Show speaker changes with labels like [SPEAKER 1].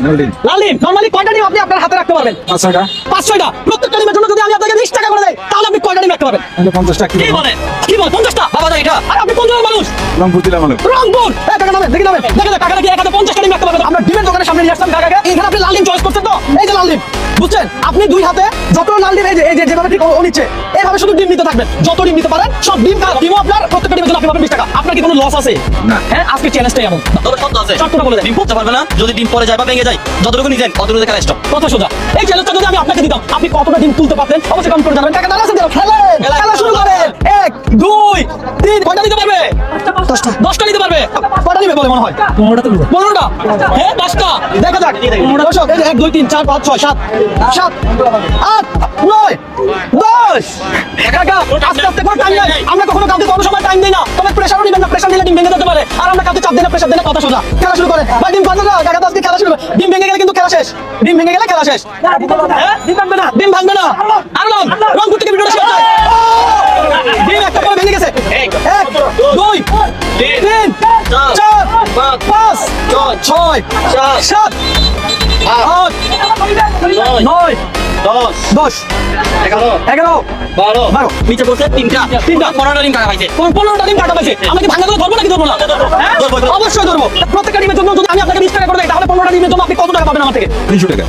[SPEAKER 1] লাল ডিম নরমালি কয়টা ডিম আপনি আপনার হাতে রাখতে পারবেন? 5-6টা। প্রত্যেকটা ডিমের জন্য যদি আমি আপনাকে 20 টাকা করে দেই তাহলে আপনি কয়টা ডিম রাখতে পারবেন?
[SPEAKER 2] 50 টাকা
[SPEAKER 1] কি বলেন? 50টা? বাবা না এটা। আর আপনি কোন জেলার মানুষ?
[SPEAKER 2] রংপুর জেলা মানুষ।
[SPEAKER 1] রংপুর। এই কাকা নামেন, দেখি নামেন। দেখেন কাকা নাকি 50টা ডিম রাখতে পারবেন। আমরা ডিমের দোকানের সামনে নিয়ে আসলাম কাকাকে। এখানে আপনি লাল ডিম চয়েস করছেন তো? এই যে লাল ডিম। বুঝছেন? আপনি দুই হাতে যত লাল ডিম এই যে যেভাবে ঠিক ও নিচ্ছে এইভাবে শুধু ডিম নিতে থাকবেন। যত ডিম নিতে পারেন সব ডিমও আপনার প্রত্যেকটা ডিমের জন্য আপনি পাবেন 20 টাকা। আপনার কি কোনো লস আছে?
[SPEAKER 2] না।
[SPEAKER 1] হ্যাঁ, আজকে চ্যালেঞ্জটাই এমন।
[SPEAKER 3] তবে সত্য আছে।
[SPEAKER 1] শর্ট করে বলে দেন।
[SPEAKER 3] ডিম পড়তে পারবে না, যদি ডিম পড়ে যায় বা ভেঙে যায় যতটুকু নিতেন ততটুকু খেলা স্টপ।
[SPEAKER 1] কথা সোজা। এই চ্যালেঞ্জটা যদি আমি আপনাকে দিতাম আপনি কতটা ডিম তুলতে পারতেন? অবশ্যই কমেন্ট করে জানাবেন। টাকা দাঁড়া আছে, খেলেন, খেলা শুরু করেন। 1 2 3 কয়টা নিতে পারবে? 10টা নিতে পারবে। কয়টা নিবে বলে মনে হয়? 15টা তুলবে। 15টা? হ্যাঁ, 10টা। দেখা যাক। দর্শক, এই যে 1 2 3 4 5 6 7 7 8 9 10। কাকা, আস্তে আস্তে কোনো টাইম নাই। আমরা কখনো কাউকে কোনো সময় টাইম দেই না। তবে প্রেসারও নিবেন না, প্রেসার নিলে ডিম ভেঙে যেতে পারে। আর আমরা কাউকে চাপ দেই না, প্রেসার দেই না, কথা সোজা। খেলা শুরু করেন। ভাই ডিম ভাঙবে না, কাকা তো আজকে খেলা শুরু করে। ডিম ভেঙে গেলে কিন্তু খেলা শেষ। ডিম ভেঙে গেলে খেলা শেষ। হ্যাঁ? ডিম ভাঙবে না। ডিম ভাঙবে না। আরলাম, রংপুর থেকে ভিডিওটা শেয়ার করে। ডিম একটা করে ভেঙে গেছে। 1 2 3 4 5 6 7 8 9 10 11 12
[SPEAKER 3] নিচে পড়ছে তিনটা 15টা ডিম কাকা পাইছে।
[SPEAKER 1] 15টা ডিম কাটা পাইছে। আমরা কি ভাঙা গুলো ধরবো নাকি ধরবো না? হ্যাঁ? অবশ্যই ধরবো। প্রত্যেকটা ডিমের জন্য যদি আমি আপনাকে 20 টাকা করে দেই তাহলে 15টা ডিমের জন্য আপনি কত টাকা পাবেন আমার থেকে?
[SPEAKER 2] 300 টাকা।